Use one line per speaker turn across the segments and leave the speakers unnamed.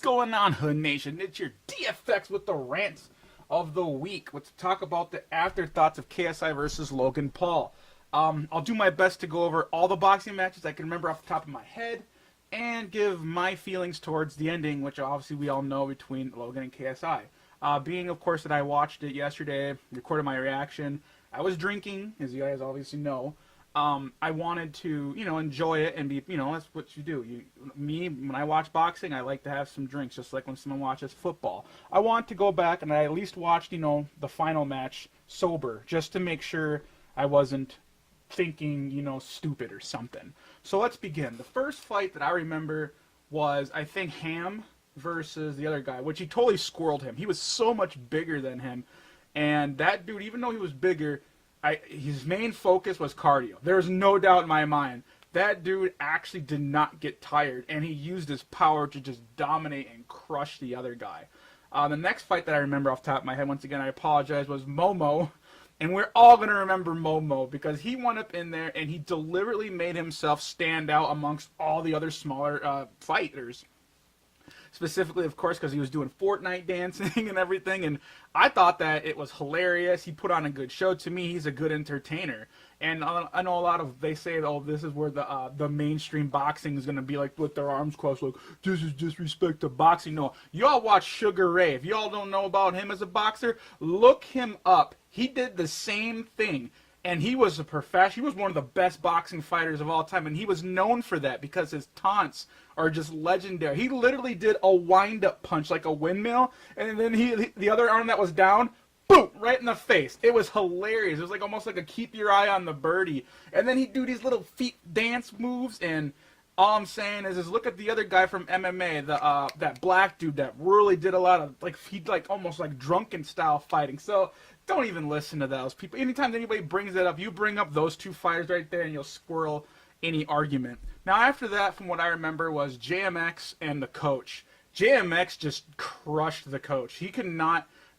going on, Hood Nation? It's your DFX with the rants of the week. Let's talk about the afterthoughts of KSI versus Logan Paul. I'll do my best to go over all the boxing matches I can remember off the top of my head and give my feelings towards the ending, which obviously we all know between Logan and KSI. Being, of course, that I watched it yesterday, recorded my reaction. I was drinking, as you guys obviously know. I wanted to, enjoy it and be, that's what you do. When I watch boxing, I like to have some drinks, just like when someone watches football. I want to go back and I at least watched, the final match sober, just to make sure I wasn't thinking, stupid or something. So let's begin. The first fight that I remember was, I think, Ham versus the other guy, which he totally squirreled him. He was so much bigger than him. And that dude, even though he was bigger, his main focus was cardio. There's no doubt in my mind. That dude actually did not get tired, and he used his power to just dominate and crush the other guy. The next fight that I remember off the top of my head, once again, I apologize, was Momo. And we're all going to remember Momo because he went up in there and he deliberately made himself stand out amongst all the other smaller fighters. Specifically, of course, because he was doing Fortnite dancing and everything, and I thought that it was hilarious. He put on a good show. To me, he's a good entertainer, and I know a lot of, they say, oh, this is where the mainstream boxing is going to be like with their arms crossed, like, this is disrespect to boxing. No, y'all watch Sugar Ray. If y'all don't know about him as a boxer, look him up. He did the same thing. And he was a professional. He was one of the best boxing fighters of all time, and he was known for that because his taunts are just legendary. He literally did a wind-up punch like a windmill, and then the other arm that was down, boom, right in the face. It was hilarious. It was like almost like a keep your eye on the birdie. And then he'd do these little feet dance moves, and all I'm saying is look at the other guy from MMA, that black dude that really did a lot of, like, he almost like drunken style fighting. So don't even listen to those people. Anytime anybody brings that up, you bring up those two fighters right there and you'll squirrel any argument. Now after that, from what I remember, was JMX and the coach. JMX just crushed the coach.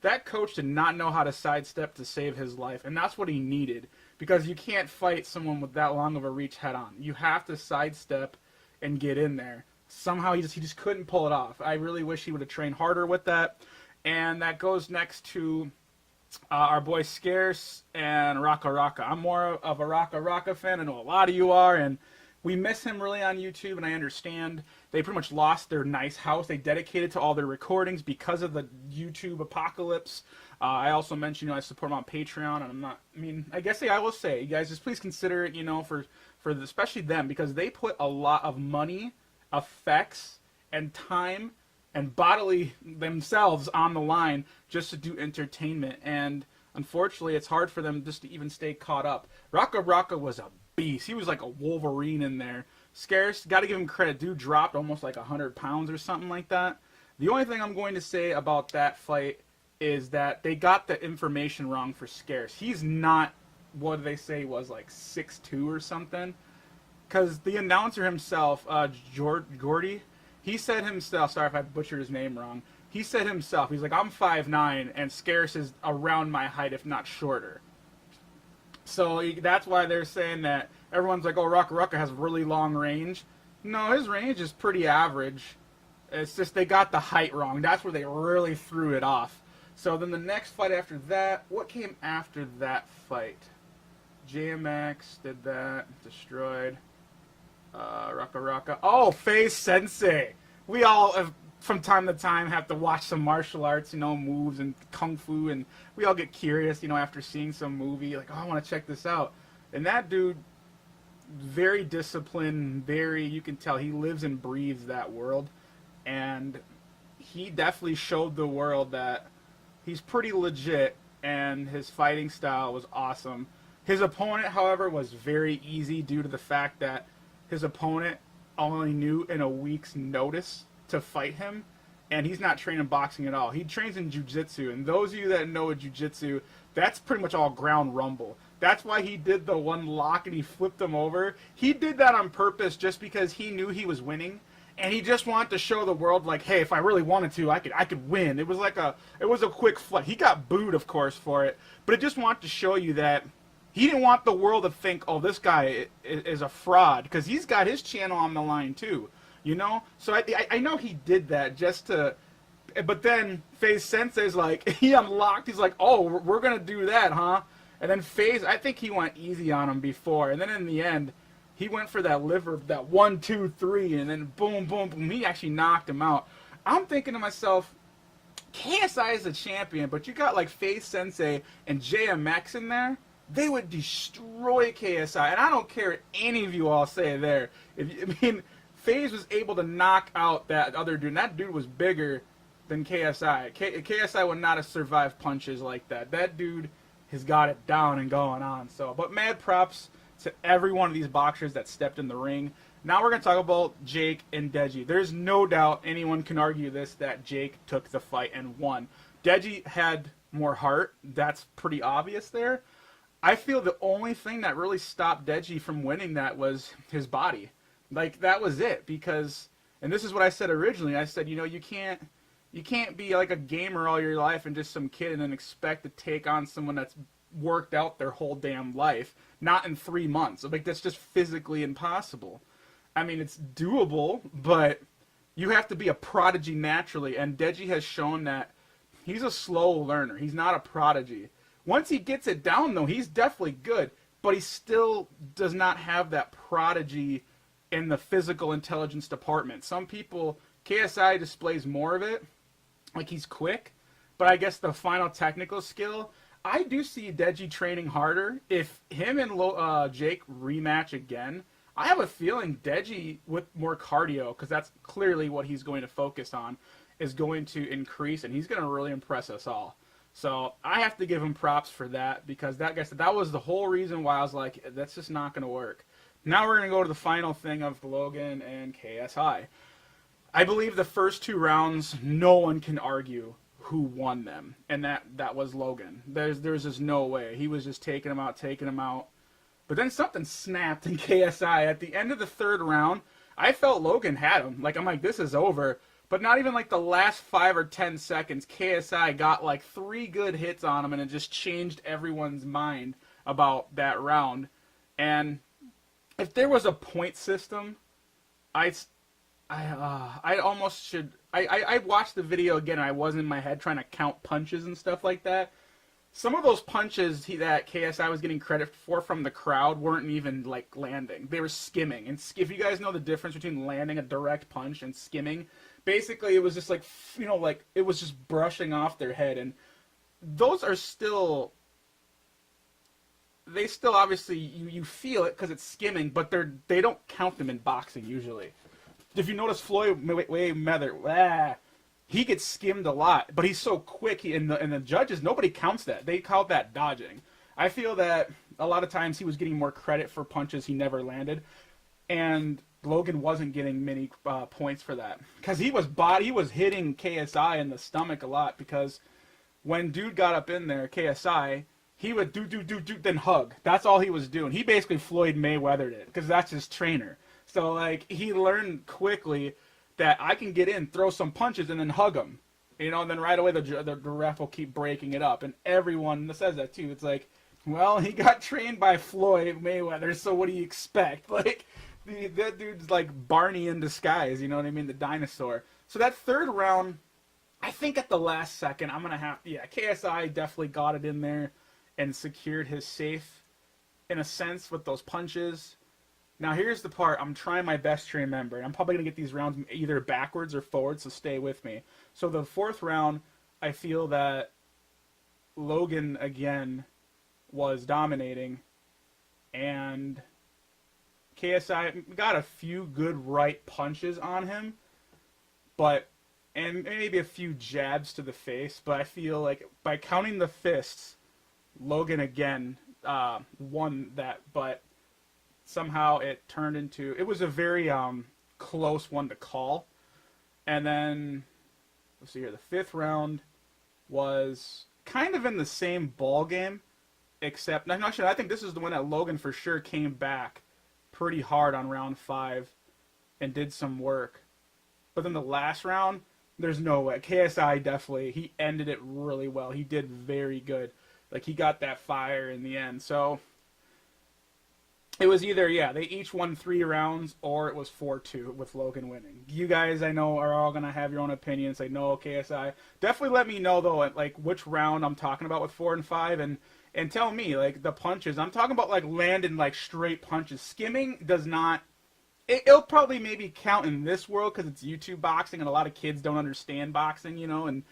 That coach did not know how to sidestep to save his life, and that's what he needed, because you can't fight someone with that long of a reach head on. You have to sidestep and get in there. Somehow he just couldn't pull it off. I really wish he would have trained harder with that. And that goes next to our boy Scarce and Raka Raka. I'm more of a Raka Raka fan. I know a lot of you are, and we miss him really on YouTube, and I understand. They pretty much lost their nice house. They dedicated to all their recordings because of the YouTube apocalypse. I also mentioned, I support them on Patreon, and I guess I will say, you guys, just please consider it, especially them, because they put a lot of money, effects, and time and bodily themselves on the line just to do entertainment. And unfortunately, it's hard for them just to even stay caught up. Raka Raka was a beast. He was like a Wolverine in there. Scarce, got to give him credit. Dude dropped almost like 100 pounds or something like that. The only thing I'm going to say about that fight is that they got the information wrong for Scarce. He's not, what do they say, was like 6'2" or something. Because the announcer himself, Gordy, he said himself, sorry if I butchered his name wrong, he said himself, he's like, I'm 5'9", and Scarce is around my height, if not shorter. So that's why they're saying that everyone's like, oh, Raka Raka has really long range. No, his range is pretty average. It's just they got the height wrong. That's where they really threw it off. So then the next fight after that, what came after that fight? JMX did that, destroyed. Raka Raka. Oh, FaZe Sensei. We all, from time to time, have to watch some martial arts, moves and kung fu, and we all get curious, after seeing some movie, like, oh, I want to check this out. And that dude, very disciplined, you can tell he lives and breathes that world, and he definitely showed the world that he's pretty legit, and his fighting style was awesome. His opponent, however, was very easy due to the fact that his opponent only knew in a week's notice to fight him, and he's not training boxing at all. He trains in jiu-jitsu, and those of you that know jiu-jitsu, that's pretty much all ground rumble. That's why he did the one lock and he flipped him over. He did that on purpose just because he knew he was winning, and he just wanted to show the world, like, hey, if I really wanted to, I could win. It was a quick flight. He got booed, of course, for it, but it just wanted to show you that he didn't want the world to think, oh, this guy is a fraud, because he's got his channel on the line too. you know? So I know he did that just to, but then FaZe Sensei's like, he unlocked, he's like, oh, we're going to do that, huh? And then FaZe, I think he went easy on him before, and then in the end, he went for that liver, that 1, 2, 3, and then boom, boom, boom, he actually knocked him out. I'm thinking to myself, KSI is a champion, but you got like FaZe Sensei and JMX in there, they would destroy KSI. And I don't care what any of you all say there. FaZe was able to knock out that other dude, and that dude was bigger than KSI. KSI would not have survived punches like that. That dude has got it down and going on. So, but mad props to every one of these boxers that stepped in the ring. Now we're going to talk about Jake and Deji. There's no doubt anyone can argue this, that Jake took the fight and won. Deji had more heart. That's pretty obvious there. I feel the only thing that really stopped Deji from winning that was his body. Like, that was it. Because, and this is what I said originally, I said, you know, you can't be like a gamer all your life and just some kid and then expect to take on someone that's worked out their whole damn life. Not in 3 months. Like, that's just physically impossible. I mean, it's doable, but you have to be a prodigy naturally, and Deji has shown that he's a slow learner. He's not a prodigy. Once he gets it down, though, he's definitely good, but he still does not have that prodigy in the physical intelligence department. Some people, KSI displays more of it, like he's quick, but I guess the final technical skill, I do see Deji training harder. If him and Jake rematch again, I have a feeling Deji, with more cardio, because that's clearly what he's going to focus on, is going to increase, and he's going to really impress us all. So I have to give him props for that, because that was the whole reason why I was like, that's just not going to work. Now we're going to go to the final thing of Logan and KSI. I believe the first 2 rounds, no one can argue who won them, and that was Logan. There's just no way. He was just taking him out. But then something snapped in KSI. At the end of the 3rd round, I felt Logan had him. Like, I'm like, this is over. But not even like the last 5 or 10 seconds, KSI got like 3 good hits on him, and it just changed everyone's mind about that round. And if there was a point system, I almost should. I watched the video again, and I was in my head trying to count punches and stuff like that. Some of those punches that KSI was getting credit for from the crowd weren't even, like, landing. They were skimming. And if you guys know the difference between landing a direct punch and skimming, basically it was just, like, you know, like, it was just brushing off their head. And those are still... They still, obviously, you feel it because it's skimming, but they don't count them in boxing, usually. If you notice Floyd Mayweather, he gets skimmed a lot, but he's so quick. And the judges, nobody counts that. They count that dodging. I feel that a lot of times he was getting more credit for punches he never landed, and Logan wasn't getting many points for that because he was hitting KSI in the stomach a lot. Because when dude got up in there, KSI, he would do then hug. That's all he was doing. He basically Floyd Mayweathered it because that's his trainer. So like he learned quickly that I can get in, throw some punches, and then hug him. You know, and then right away the ref will keep breaking it up. And everyone says that too. It's like, well, he got trained by Floyd Mayweather, so what do you expect? Like, that dude's like Barney in disguise, you know what I mean? The dinosaur. So that 3rd round, I think at the last second, I'm going to have... Yeah, KSI definitely got it in there and secured his safe, in a sense, with those punches. Now, here's the part I'm trying my best to remember. I'm probably going to get these rounds either backwards or forwards, so stay with me. So the 4th round, I feel that Logan, again, was dominating. And KSI got a few good right punches on him. And maybe a few jabs to the face. But I feel like by counting the fists, Logan, again, won that. But... somehow it turned into... It was a very close one to call. And then, let's see here, the 5th round was kind of in the same ball game, except... Actually, I think this is the one that Logan for sure came back pretty hard on round 5 and did some work. But then the last round, there's no way. KSI definitely, he ended it really well. He did very good. Like, he got that fire in the end. So... It was either, yeah, they each won 3 rounds, or it was 4-2 with Logan winning. You guys, I know, are all going to have your own opinions. Like, no, KSI. Definitely let me know, though, like, which round I'm talking about with 4 and 5, and tell me, like, the punches. I'm talking about, like, landing, like, straight punches. Skimming does not... It'll probably maybe count in this world because it's YouTube boxing, and a lot of kids don't understand boxing, you know, and,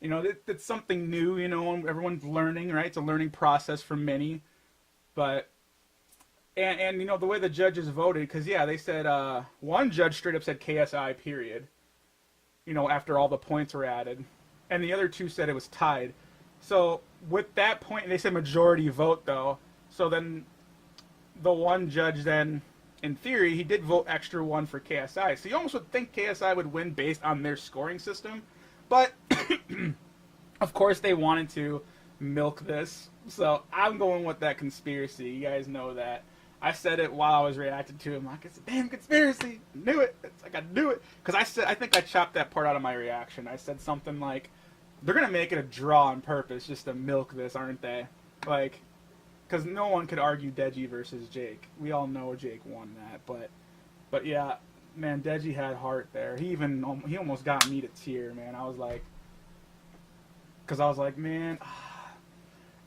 you know, it's something new, you know, and everyone's learning, right? It's a learning process for many, but... And you know, the way the judges voted, because, yeah, they said, one judge straight up said KSI, period, you know, after all the points were added. And the other 2 said it was tied. So, with that point, they said majority vote, though. So then, the one judge then, in theory, he did vote extra 1 for KSI. So you almost would think KSI would win based on their scoring system. But, of course, they wanted to milk this. So, I'm going with that conspiracy. You guys know that. I said it while I was reacting to him. Like, it's a damn conspiracy. Knew it. It's like I knew it. Because I think I chopped that part out of my reaction. I said something like, they're going to make it a draw on purpose just to milk this, aren't they? Like, because no one could argue Deji versus Jake. We all know Jake won that. But yeah, man, Deji had heart there. He almost got me to tear, man. I was like, man...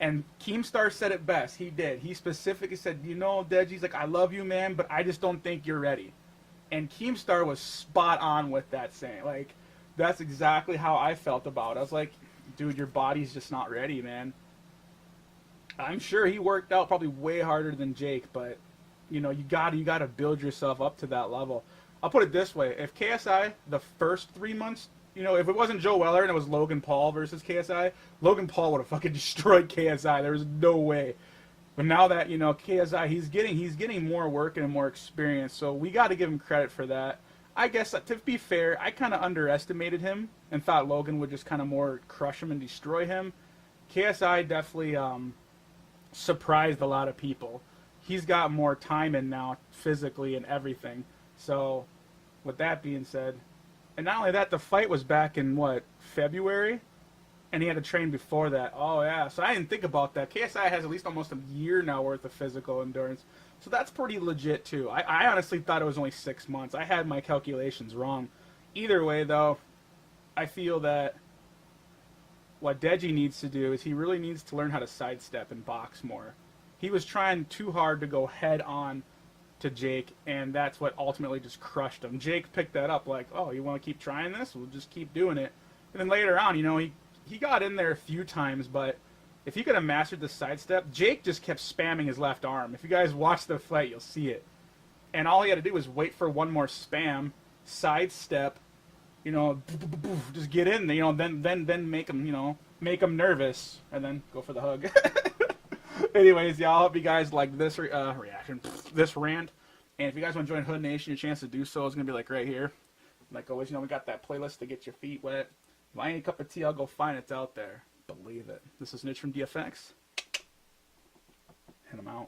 And Keemstar said it best. He did. He specifically said, you know, Deji's like, I love you, man, but I just don't think you're ready. And Keemstar was spot on with that saying. Like, that's exactly how I felt about it. I was like, dude, your body's just not ready, man. I'm sure he worked out probably way harder than Jake, but, you know, you gotta build yourself up to that level. I'll put it this way. If KSI, the first 3 months, you know, if it wasn't Joe Weller and it was Logan Paul versus KSI, Logan Paul would have fucking destroyed KSI. There was no way. But now that, you know, KSI, he's getting more work and more experience, so we got to give him credit for that. I guess, to be fair, I kind of underestimated him and thought Logan would just kind of more crush him and destroy him. KSI definitely surprised a lot of people. He's got more time in now, physically and everything. So, with that being said... And not only that, the fight was back in, what, February? And he had to train before that. Oh, yeah. So I didn't think about that. KSI has at least almost a year now worth of physical endurance. So that's pretty legit, too. I honestly thought it was only 6 months. I had my calculations wrong. Either way, though, I feel that what Deji needs to do is he really needs to learn how to sidestep and box more. He was trying too hard to go head-on to Jake, and that's what ultimately just crushed him. Jake picked that up like, oh, you want to keep trying this? We'll just keep doing it. And then later on, you know, he got in there a few times, but if he could have mastered the sidestep, Jake just kept spamming his left arm. If you guys watch the fight, you'll see it. And all he had to do was wait for one more spam, sidestep, you know, just get in there, you know, then make him, you know, make him nervous, and then go for the hug. Anyways, y'all, I hope you guys like this this rant. And if you guys want to join Hood Nation, your chance to do so is going to be like right here. Like always, you know, we got that playlist to get your feet wet. If I need a cup of tea, I'll go find it. It's out there. Believe it. This is Nidge from DFX. And I'm out.